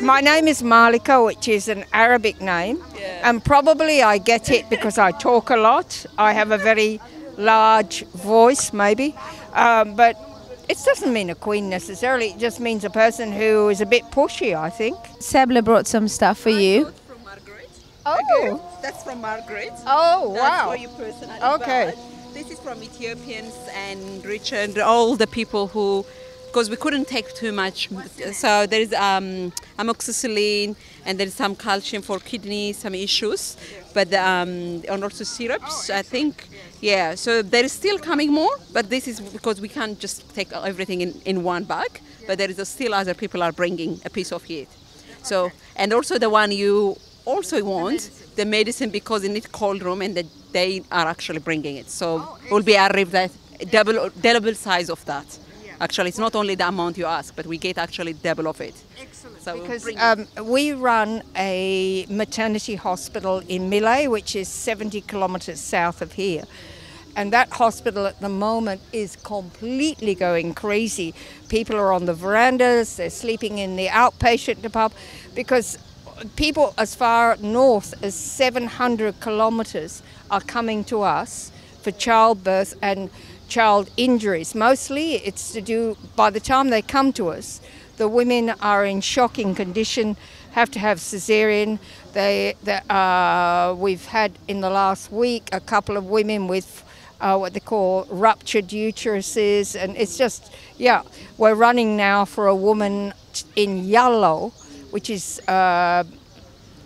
My name is Malika, which is an Arabic name, and probably I get it because I talk a lot. I have a very large voice, maybe, but it doesn't mean a queen necessarily. It just means a person who is a bit pushy, I think. Sebla brought some stuff for you. From Margaret. Oh, That's from Margaret. oh, That's wow. for you personally. Okay. But this is from Ethiopians and Richard, all the people who, because we couldn't take too much. So there is amoxicillin and there is some calcium for kidneys, some issues. But and also syrups, I think. Yeah, so there is still coming more, but this is because we can't just take everything in one bag. But there is still other people are bringing a piece of it. So, and also the one you also want, the medicine, because in it cold room and they are actually bringing it. So will be arrived at double size of that. Actually, it's not only the amount you ask, but we get actually double of it. Excellent. So Because we'll we run a maternity hospital in Mile, which is 70 kilometres south of here. And that hospital at the moment is completely going crazy. People are on the verandas, they're sleeping in the outpatient department, because people as far north as 700 kilometres are coming to us for childbirth and child injuries. Mostly it's to do, by the time they come to us, the women are in shocking condition, have to have cesarean. We've had in the last week a couple of women with what they call ruptured uteruses, and it's just, yeah, we're running now for a woman in Yallo, which is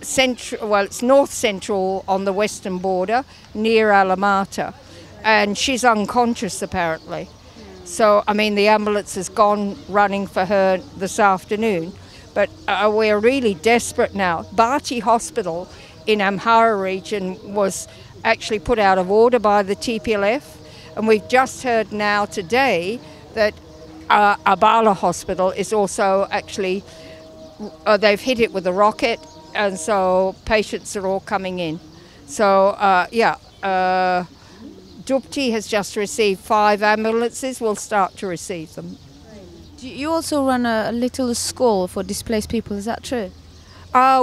central, well, it's north central on the western border near Alamata. And she's unconscious apparently. So, I mean, the ambulance has gone running for her this afternoon. But we're really desperate now. Bati Hospital in Amhara region was actually put out of order by the TPLF. And we've just heard now today that Abala Hospital is also actually, they've hit it with a rocket. And so patients are all coming in. So, Dupti has just received 5 ambulances. We'll start to receive them. You also run a little school for displaced people, is that true?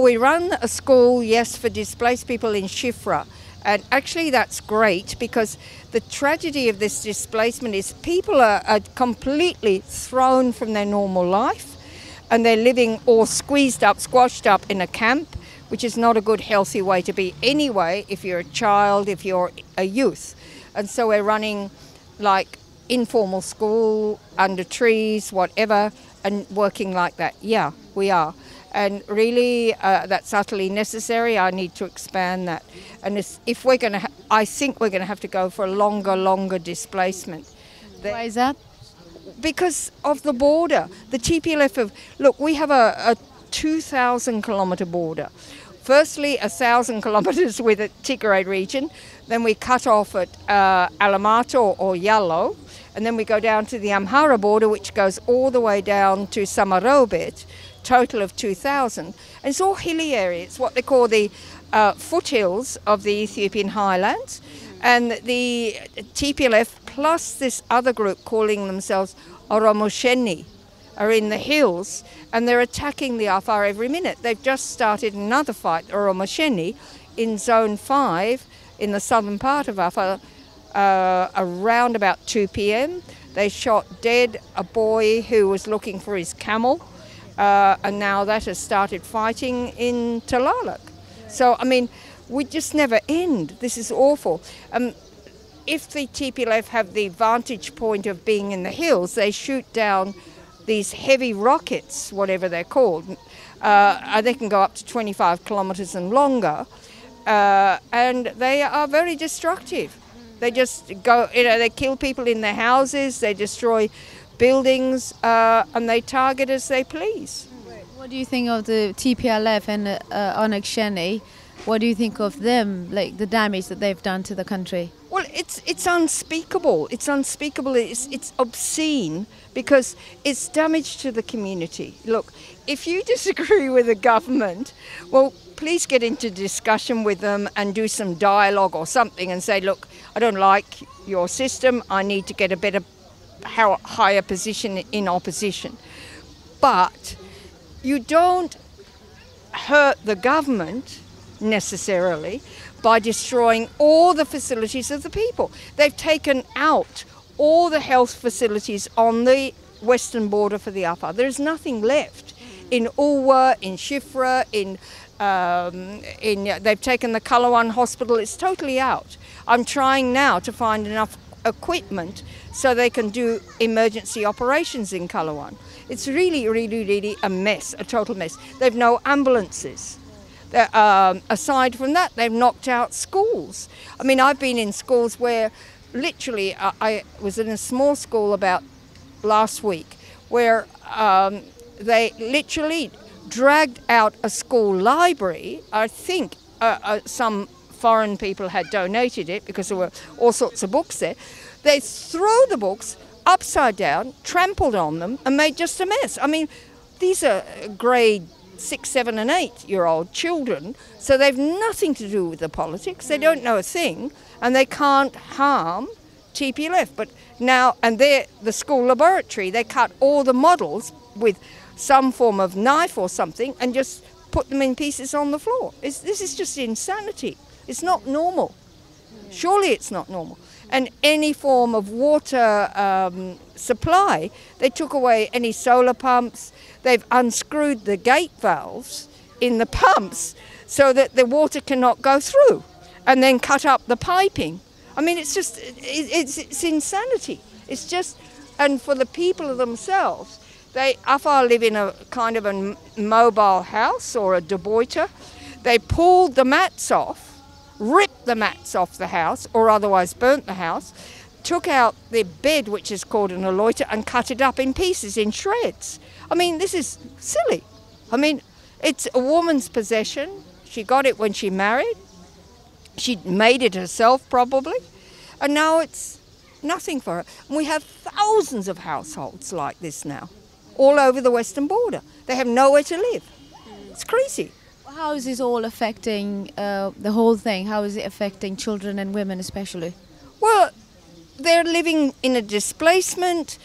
We run a school, yes, for displaced people in Shifra. And actually that's great because the tragedy of this displacement is people are completely thrown from their normal life and they're living all squeezed up, squashed up in a camp, which is not a good, healthy way to be anyway if you're a child, if you're a youth. And so we're running like informal school, under trees, whatever, and working like that. Yeah, we are. And really, that's utterly necessary. I need to expand that. And if we're going to, I think we're going to have to go for a longer displacement. Why is that? Because of the border. The TPLF look, we have a 2,000 kilometre border. Firstly, 1,000 kilometres with the Tigray region. Then we cut off at Alamata or Yallo. And then we go down to the Amhara border, which goes all the way down to Samarobet, total of 2,000. And it's all hilly area. It's what they call the foothills of the Ethiopian highlands. And the TPLF plus this other group calling themselves Oromosheni are in the hills, and they're attacking the Afar every minute. They've just started another fight, Oromosheni, in Zone 5 in the southern part of Afar, around about 2 p.m. They shot dead a boy who was looking for his camel, and now that has started fighting in Talalak. So, I mean, we just never end. This is awful. If the TPLF have the vantage point of being in the hills, they shoot down these heavy rockets, whatever they're called. They can go up to 25 kilometres and longer, and they are very destructive. They just go, they kill people in their houses, they destroy buildings, and they target as they please. What do you think of the TPLF and Oneg? What do you think of them, like the damage that they've done to the country? Well, it's unspeakable. It's unspeakable. It's obscene because it's damage to the community. Look, if you disagree with the government, well, please get into discussion with them and do some dialogue or something and say, look, I don't like your system. I need to get a better, higher position in opposition. But you don't hurt the government necessarily by destroying all the facilities of the people. They've taken out all the health facilities on the western border for the Afar. There's nothing left in Ulwa, in Shifra, they've taken the Kalawan hospital. It's totally out. I'm trying now to find enough equipment so they can do emergency operations in Kalawan. It's really, really, really a mess, a total mess. They've no ambulances. Aside from that, they've knocked out schools. I mean, I've been in schools where literally, I was in a small school about last week where they literally dragged out a school library. I think some foreign people had donated it because there were all sorts of books there. They threw the books upside down, trampled on them, and made just a mess. I mean, these are grade 6, 7 and 8-year-old children, so they've nothing to do with the politics. They don't know a thing, and they can't harm TPLF. But now, and they're the school laboratory, they cut all the models with some form of knife or something and just put them in pieces on the floor. This is just insanity. It's not normal. Surely it's not normal. And any form of water supply, they took away any solar pumps. They've unscrewed the gate valves in the pumps so that the water cannot go through, and then cut up the piping. I mean, it's just, it's insanity. It's just, and for the people themselves, Afar live in a kind of a mobile house or a deboiter. They pulled the mats off, ripped the mats off the house, or otherwise burnt the house, took out the bed, which is called an aloiter, and cut it up in pieces, in shreds. I mean, this is silly. I mean, it's a woman's possession. She got it when she married. She made it herself, probably. And now it's nothing for her. And we have thousands of households like this now, all over the western border. They have nowhere to live. It's crazy. How is this all affecting the whole thing? How is it affecting children and women especially? Well, they're living in a displacement.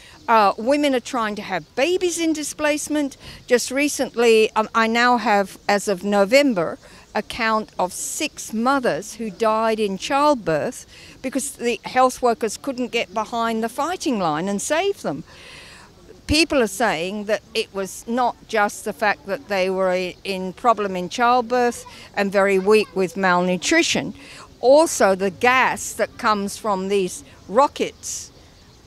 Women are trying to have babies in displacement. Just recently, I now have, as of November, a count of 6 mothers who died in childbirth because the health workers couldn't get behind the fighting line and save them. People are saying that it was not just the fact that they were in problem in childbirth and very weak with malnutrition. Also, the gas that comes from these rockets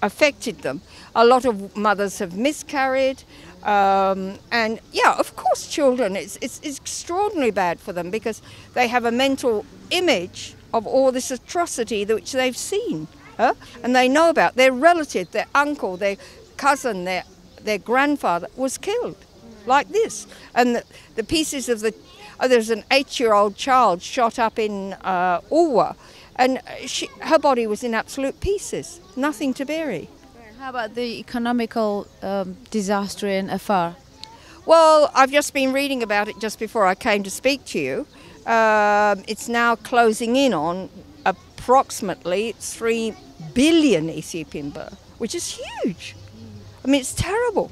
affected them. A lot of mothers have miscarried. And yeah, of course, children, it's extraordinarily bad for them because they have a mental image of all this atrocity which they've seen, and they know about. Their relative, their uncle, their cousin, their grandfather was killed like this. And the pieces of there's an 8-year-old child shot up in Ulwa, and her body was in absolute pieces, nothing to bury. How about the economical disaster in Afar? Well, I've just been reading about it just before I came to speak to you. It's now closing in on approximately 3 billion Ethiopian birr, which is huge. I mean, it's terrible.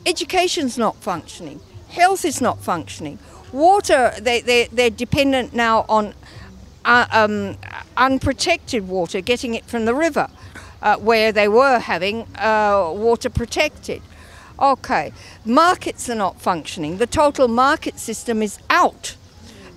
Education's not functioning. Health is not functioning. Water, they're dependent now on unprotected water, getting it from the river, where they were having water protected. Okay, markets are not functioning. The total market system is out.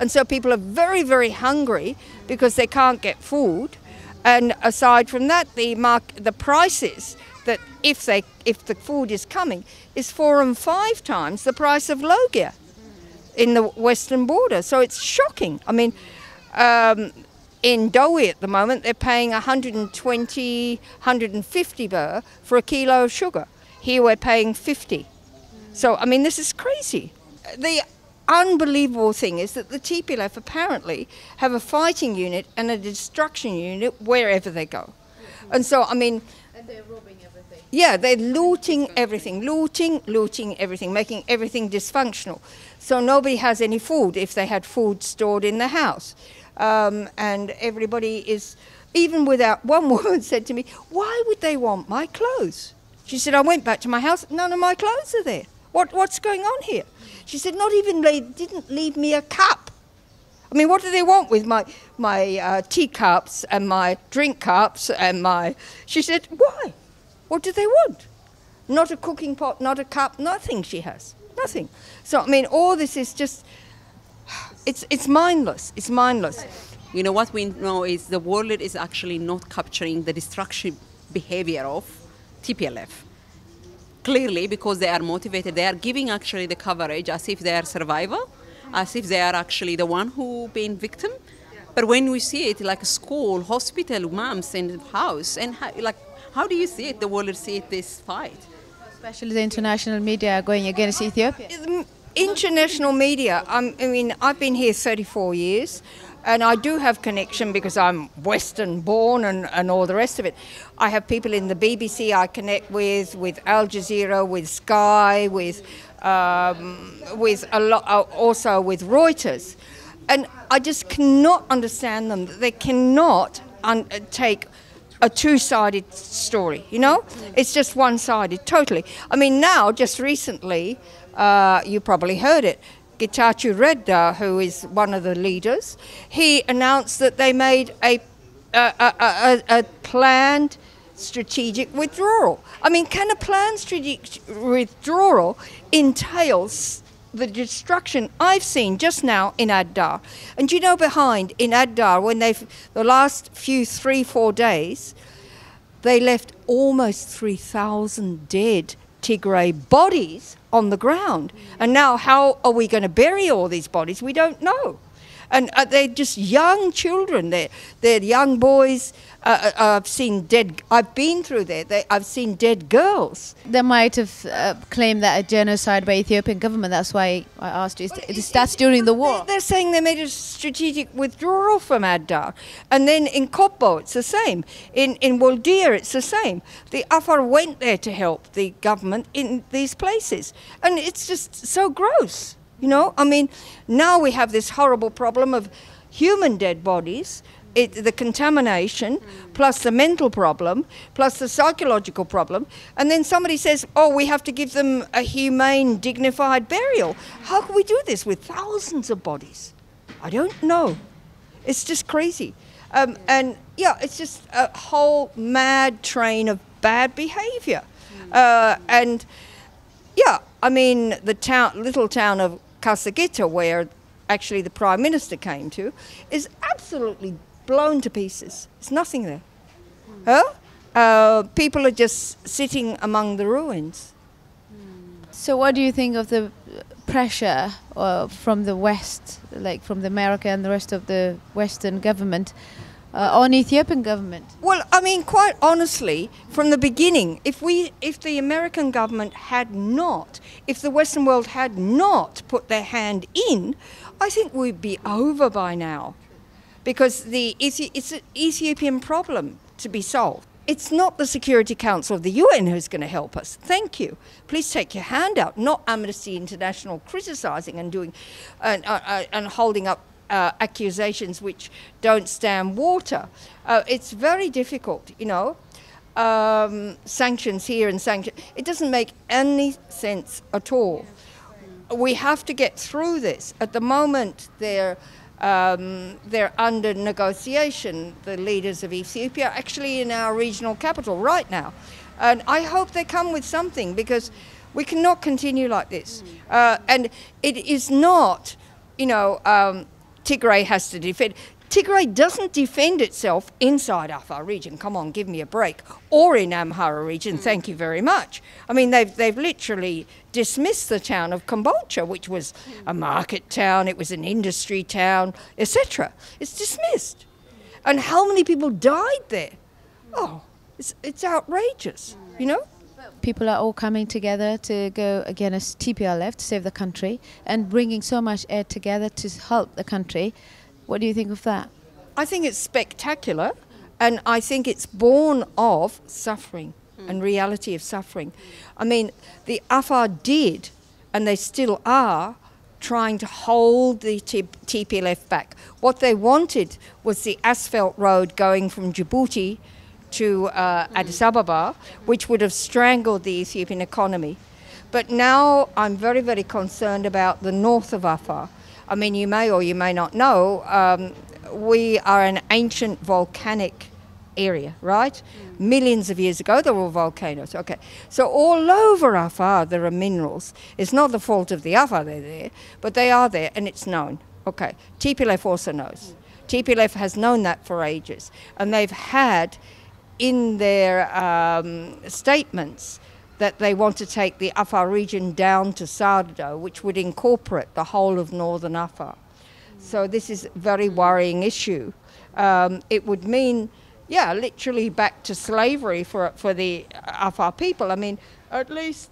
And so people are very, very hungry because they can't get food. And aside from that, the prices that if the food is coming is 4 and 5 times the price of Logia in the western border. So it's shocking. I mean, in Dowie at the moment, they're paying 120, 150 birr for a kilo of sugar. Here we're paying 50. So, I mean, this is crazy. The unbelievable thing is that the TPLF apparently have a fighting unit and a destruction unit wherever they go. And so, I mean... And they're robbing everything. Yeah, they're looting everything, looting everything, making everything dysfunctional. So nobody has any food if they had food stored in the house. And everybody is, even without, one woman said to me, why would they want my clothes? She said, I went back to my house, none of my clothes are there. What's going on here? She said, not even, they didn't leave me a cup. I mean, what do they want with my teacups and my drink cups and my... She said, why? What do they want? Not a cooking pot, not a cup, nothing she has. Nothing. So, I mean, all this is just... It's mindless. It's mindless. You know, what we know is the world is actually not capturing the destructive behavior of TPLF. Clearly, because they are motivated, they are giving actually the coverage as if they are survivor, as if they are actually the one who been victim. But when we see it like a school, hospital, moms in the house, and how do you see it, the world see it, this fight? Especially the international media going against Ethiopia. International media, I mean, I've been here 34 years, and I do have connection because I'm Western born and all the rest of it. I have people in the BBC I connect with Al Jazeera, with Sky, with a lot, also with Reuters. And I just cannot understand them. They cannot take a two-sided story, you know? It's just one-sided, totally. I mean, now, just recently, you probably heard it, Getachew Redda, who is one of the leaders, he announced that they made a planned strategic withdrawal. I mean, can a planned strategic withdrawal entail the destruction I've seen just now in Addar? And you know, behind in Addar, when the last few 3-4 days, they left almost 3,000 dead Tigray bodies on the ground. And now how are we going to bury all these bodies? We don't know. And they're just young children. They're young boys. I've seen dead. I've been through there. I've seen dead girls. They might have claimed that a genocide by Ethiopian government. That's why I asked you. That's during the war. They're saying they made a strategic withdrawal from Addar. And then in Kobo, it's the same. In Waldia, it's the same. The Afar went there to help the government in these places. And it's just so gross. You know, I mean, now we have this horrible problem of human dead bodies, the contamination, plus the mental problem, plus the psychological problem. And then somebody says, oh, we have to give them a humane, dignified burial. How can we do this with thousands of bodies? I don't know. It's just crazy. And yeah, it's just a whole mad train of bad behavior. And yeah, I mean, the little town of Kasagita, where actually the Prime Minister came to, is absolutely blown to pieces. There's nothing there. People are just sitting among the ruins. So what do you think of the pressure from the West, like from America and the rest of the Western government, on Ethiopian government? Well, I mean, quite honestly, from the beginning, if the American government if the Western world had not put their hand in, I think we'd be over by now. Because it's an Ethiopian problem to be solved. It's not the Security Council of the UN who's going to help us. Thank you. Please take your hand out, not Amnesty International criticising and doing and holding up accusations which don't stand water. It's very difficult, you know. Sanctions here and sanctions. It doesn't make any sense at all. We have to get through this. At the moment, they're under negotiation, the leaders of Ethiopia, actually in our regional capital right now. And I hope they come with something, because we cannot continue like this. And it is not, you know, Tigray has to defend. Tigray doesn't defend itself inside Afar region. Come on, give me a break. Or in Amhara region, thank you very much. I mean, they've literally dismissed the town of Kombolcha, which was a market town, it was an industry town, etc. It's dismissed. And how many people died there? Oh, it's outrageous, you know? People are all coming together to go against TPLF to save the country and bringing so much aid together to help the country. What do you think of that? I think it's spectacular, and I think it's born of suffering and reality of suffering. I mean, the Afar did, and they still are, trying to hold the TPLF back. What they wanted was the asphalt road going from Djibouti to Addis Ababa, which would have strangled the Ethiopian economy. But now I'm very, very concerned about the north of Afar. I mean, you may or you may not know, we are an ancient volcanic area, right? Millions of years ago, there were volcanoes. Okay, so all over Afar there are minerals. It's not the fault of the Afar they're there, but they are there, and it's known. Okay, TPLF also knows. TPLF has known that for ages, and they've had in their statements that they want to take the Afar region down to Sardo, which would incorporate the whole of northern Afar. So this is a very worrying issue. It would mean, yeah, literally back to slavery for the Afar people. I mean, at least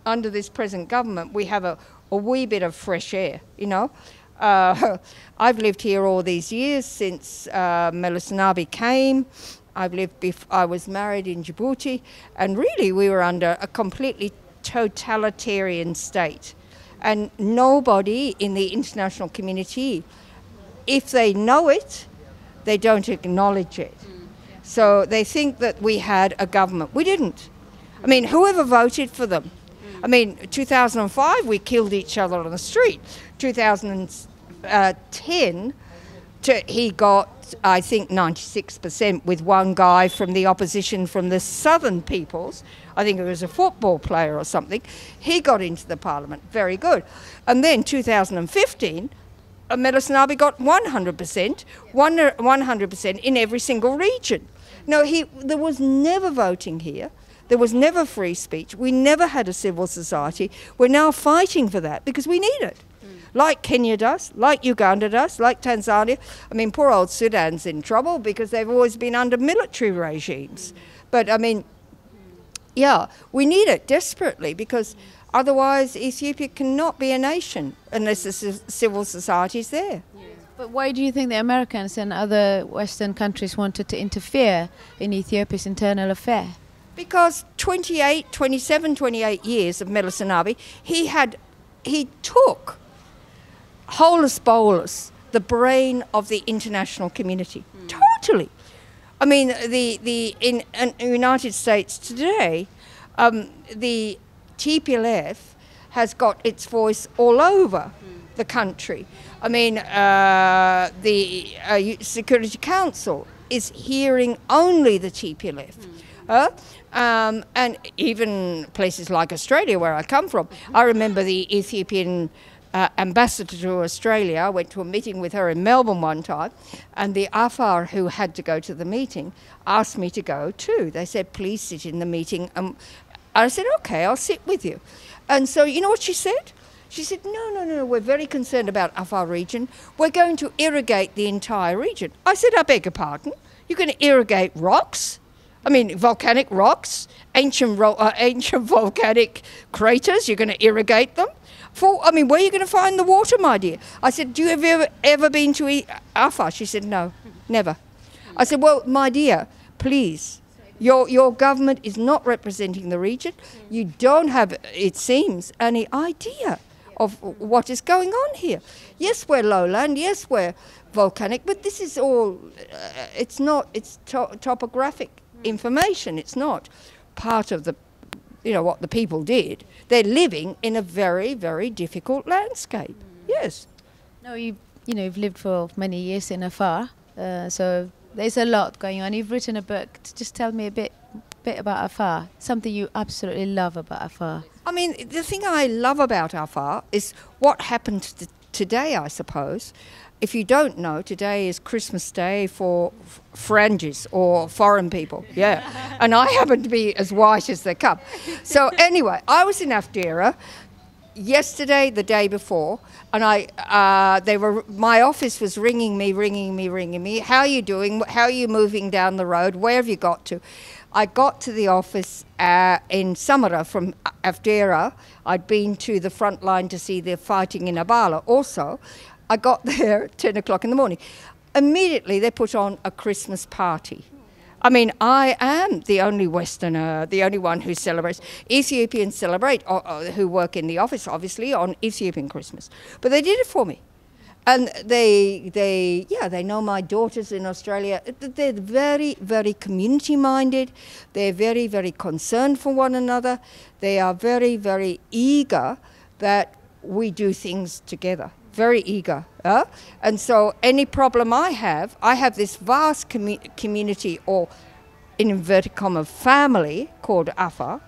under this present government, we have a wee bit of fresh air, you know. I've lived here all these years since Meles Zenawi came. I was married in Djibouti, and really we were under a completely totalitarian state. And nobody in the international community, if they know it, they don't acknowledge it. So they think that we had a government. We didn't. I mean, whoever voted for them? I mean, 2005 we killed each other on the street. 2010 he got, I think, 96% with one guy from the opposition from the Southern Peoples. I think it was a football player or something. He got into the parliament. Very good. And then 2015, Meles Zenawi got 100%, 100% in every single region. No, there was never voting here. There was never free speech. We never had a civil society. We're now fighting for that because we need it. Like Kenya does, like Uganda does, like Tanzania. I mean, poor old Sudan's in trouble because they've always been under military regimes. But I mean, yeah, we need it desperately because otherwise Ethiopia cannot be a nation unless the civil society is there. But why do you think the Americans and other Western countries wanted to interfere in Ethiopia's internal affair? Because 27, 28 years of Meles Zenawi, he took holus bolus the brain of the international community. Totally. I mean, in United States today, the TPLF has got its voice all over the country. I mean, the Security Council is hearing only the TPLF. And even places like Australia, where I come from, I remember the Ethiopian ambassador to Australia. I went to a meeting with her in Melbourne one time, and the Afar who had to go to the meeting asked me to go too. They said, please sit in the meeting. I said, okay, I'll sit with you. And so you know what she said? She said, no, we're very concerned about Afar region. We're going to irrigate the entire region. I said, I beg your pardon? You're going to irrigate rocks? I mean, volcanic rocks, ancient volcanic craters, you're going to irrigate them? I mean, where are you going to find the water, my dear? I said, do you have ever been to Afar? She said, no, never. I said, well, my dear, please, your government is not representing the region. You don't have, it seems, any idea of what is going on here. Yes, we're lowland, yes, we're volcanic, but this is all, it's not, it's topographic information. It's not part of the, what the people did. They're living in a very, very difficult landscape. Yes. No, you've lived for many years in Afar, so there's a lot going on. You've written a book. Just tell me a bit about Afar. Something you absolutely love about Afar. I mean, the thing I love about Afar is what happened today, I suppose. If you don't know, today is Christmas Day for Franges or foreign people. Yeah. And I happen to be as white as they come. So anyway, I was in Afar yesterday, the day before, and my office was ringing me. How are you doing? How are you moving down the road? Where have you got to? I got to the office in Samara from Afar. I'd been to the front line to see the fighting in Abala also. I got there at 10 o'clock in the morning. Immediately they put on a Christmas party. I mean, I am the only Westerner, the only one who celebrates. Ethiopians celebrate, who work in the office, obviously, on Ethiopian Christmas. But they did it for me. And they know my daughters in Australia. They're very, very community-minded. They're very, very concerned for one another. They are very, very eager that we do things together. Very eager. And so any problem I have this vast community, or in inverted commas, family called Afar,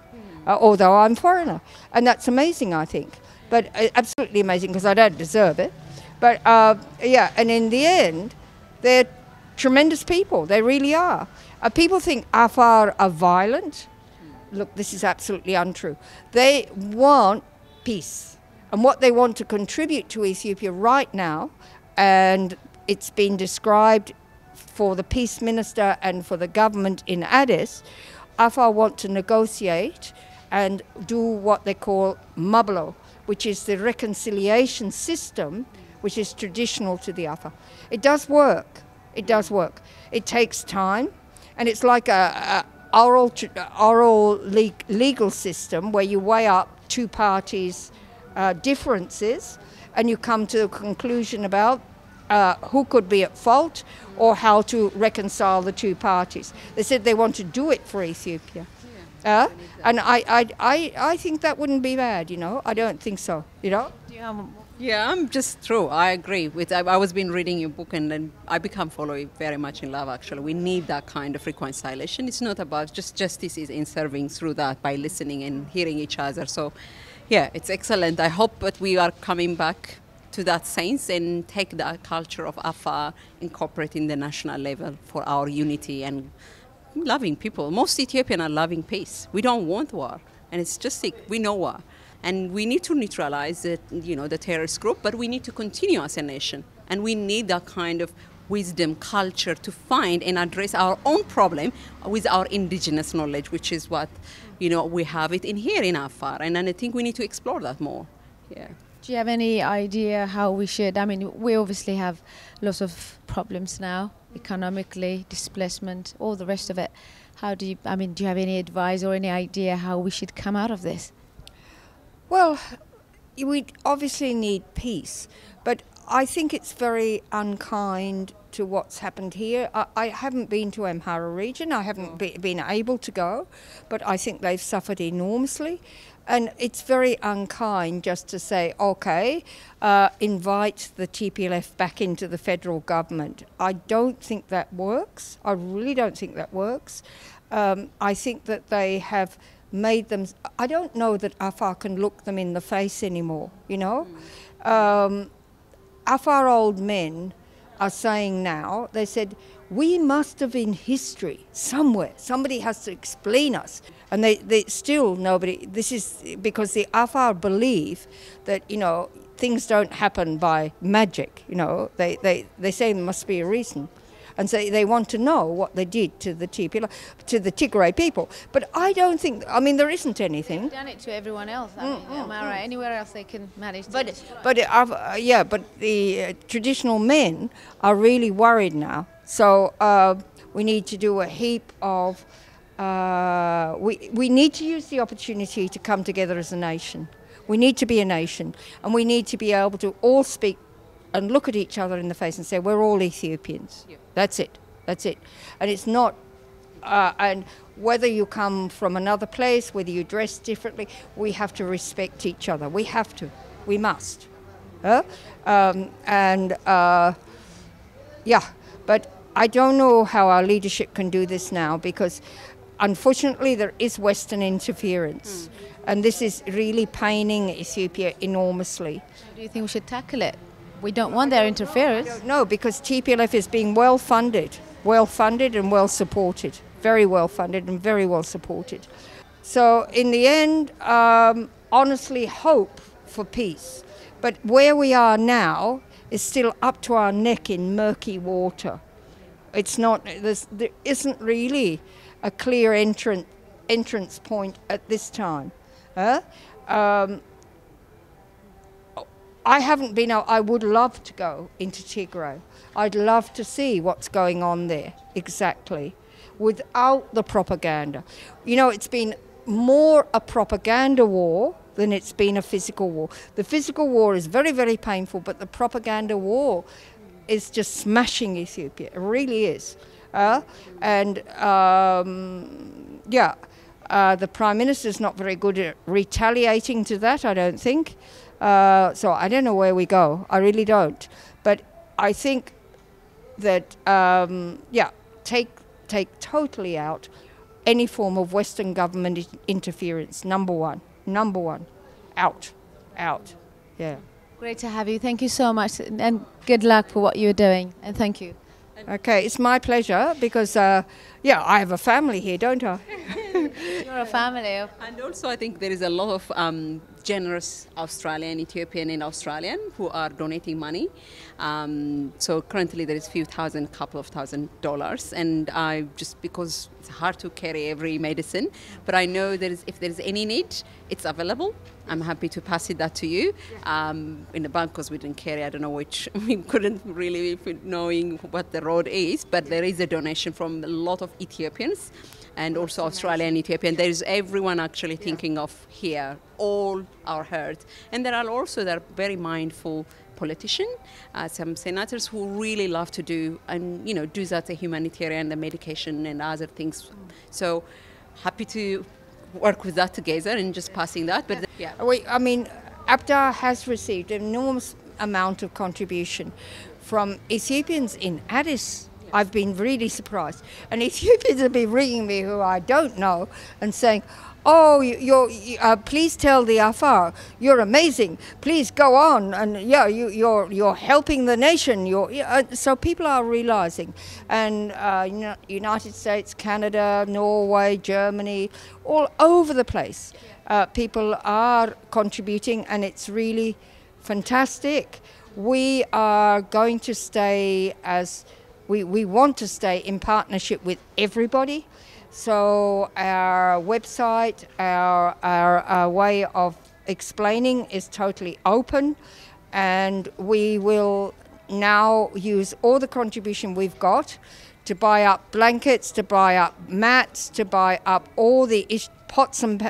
although I'm foreigner. And that's amazing, I think. But absolutely amazing, because I don't deserve it. But and in the end, they're tremendous people. They really are. People think Afar are violent. Look, this is absolutely untrue. They want peace. And what they want to contribute to Ethiopia right now, and it's been described for the peace minister and for the government in Addis, Afar want to negotiate and do what they call mablo, which is the reconciliation system, which is traditional to the Afar. It does work. It does work. It takes time, and it's like a oral legal system where you weigh up two parties' differences, and you come to a conclusion about who could be at fault or how to reconcile the two parties. They said they want to do it for Ethiopia. And I think that wouldn't be bad, you know. I don't think so, you know. Yeah, I'm just true. I agree with. I was been reading your book, and then I become following very much in love. Actually, we need that kind of reconciliation. It's not about just justice is in serving through that by listening and hearing each other. So, yeah, it's excellent. I hope that we are coming back to that sense and take the culture of Afar, incorporate in the national level for our unity and loving people. Most Ethiopians are loving peace. We don't want war, and it's just like we know war. And we need to neutralize the terrorist group, but we need to continue as a nation. And we need that kind of wisdom, culture to find and address our own problem with our indigenous knowledge, which is what, we have it in here in Afar. And I think we need to explore that more. Yeah. Do you have any idea how we should? I mean, we obviously have lots of problems now, economically, displacement, all the rest of it. Do you have any advice or any idea how we should come out of this? Well, we obviously need peace, but I think it's very unkind to what's happened here. I haven't been to Amhara region. I haven't been able to go, but I think they've suffered enormously. And it's very unkind just to say, okay, invite the TPLF back into the federal government. I don't think that works. I really don't think that works. I think that they have made them. I don't know that Afar can look them in the face anymore, Afar old men are saying now, they said, we must have in history somewhere. Somebody has to explain us. And they still, nobody, this is because the Afar believe that, things don't happen by magic, They say there must be a reason. And so they want to know what they did to the Tigray people. But I don't think, there isn't anything. They've done it to everyone else. Amhara, anywhere else they can manage to. But the traditional men are really worried now. So we need to do a heap of, we need to use the opportunity to come together as a nation. We need to be a nation, and we need to be able to all speak and look at each other in the face and say, we're all Ethiopians. Yeah. That's it. And it's not, and whether you come from another place, whether you dress differently, we have to respect each other. We must. But I don't know how our leadership can do this now, because unfortunately there is Western interference. And this is really paining Ethiopia enormously. Do you think we should tackle it? We don't want their interference. No, because TPLF is being well funded and well supported. Very well funded and very well supported. So in the end, honestly hope for peace. But where we are now is still up to our neck in murky water. It's not, there isn't really a clear entrance point at this time. I haven't been out. I would love to go into Tigray. I'd love to see what's going on there exactly without the propaganda. It's been more a propaganda war than it's been a physical war. The physical war is very, very painful, but the propaganda war is just smashing Ethiopia. It really is. The Prime Minister's not very good at retaliating to that, I don't think. So I don't know where we go. I really don't. But I think that, take totally out any form of Western government interference. Number one. Out. Yeah. Great to have you. Thank you so much, and good luck for what you're doing. And thank you. Okay, it's my pleasure because, I have a family here, don't I? You're a family. And also I think there is a lot of generous Australian, Ethiopian and Australian who are donating money. So currently there is couple of $1,000, and because it's hard to carry every medicine, but I know if there is any need, it's available. I'm happy to pass that to you. In the bank, because we didn't carry, I don't know which, we couldn't really knowing what the road is, but there is a donation from a lot of Ethiopians and also Australian, Ethiopian. There is everyone actually thinking of here, all our hurt. And there are very mindful politicians, some senators who really love to do that, the humanitarian, the medication and other things. So happy to work with that together and just passing that. But APTA has received an enormous amount of contribution from Ethiopians in Addis. I've been really surprised. And Ethiopians have been ringing me who I don't know and saying, oh, please tell the Afar, you're amazing. Please go on. And you're helping the nation. So people are realizing. And United States, Canada, Norway, Germany, all over the place, people are contributing, and it's really fantastic. We are going to stay we want to stay in partnership with everybody. So our website, our way of explaining is totally open, and we will now use all the contribution we've got to buy up blankets, to buy up mats, to buy up all the pots and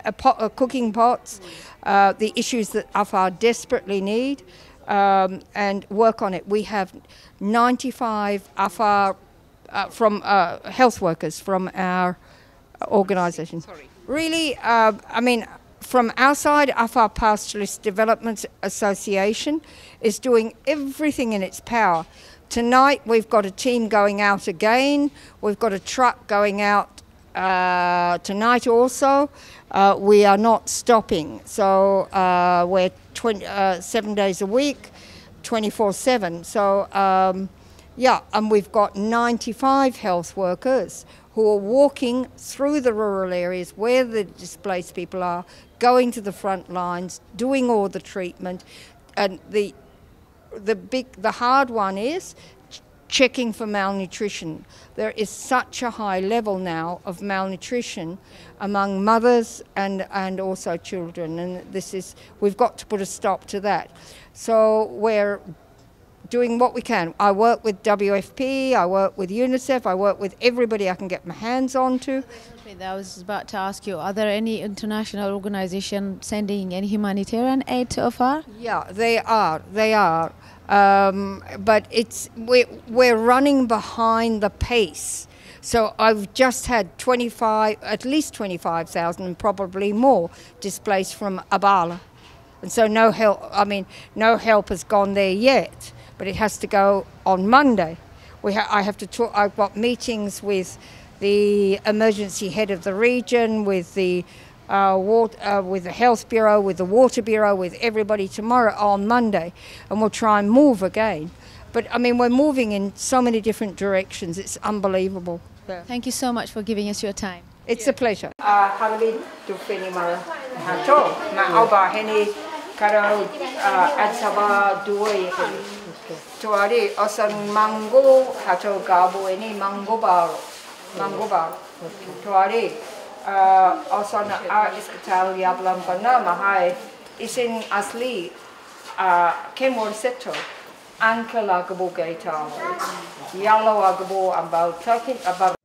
cooking pots, the issues that Afar desperately need. And work on it. We have 95 Afar from health workers from our organisation. Really, from our side, Afar Pastoralist Development Association is doing everything in its power. Tonight we've got a team going out again. We've got a truck going out tonight also. We are not stopping. So we're 7 days a week, 24/7. So, and we've got 95 health workers who are walking through the rural areas where the displaced people are, going to the front lines, doing all the treatment. And the hard one is checking for malnutrition. There is such a high level now of malnutrition among mothers and also children, and we've got to put a stop to that. So we're doing what we can. I work with WFP, I work with UNICEF, I work with everybody I can get my hands on to. I was about to ask you, are there any international organizations sending any humanitarian aid to Afar? Yeah, they are. But we're running behind the pace. So I've just had at least 25,000 and probably more displaced from Abala. And so no help has gone there yet, but it has to go on Monday. I've got meetings with the emergency head of the region, with the with the Health Bureau, with the Water Bureau, with everybody tomorrow on Monday, and we'll try and move again. But we're moving in so many different directions, it's unbelievable. Yeah. Thank you so much for giving us your time. It's a pleasure. Osana ispital yablam bana mahai isin asli kemor seto ankala gabo gaita yalo agabo about talking about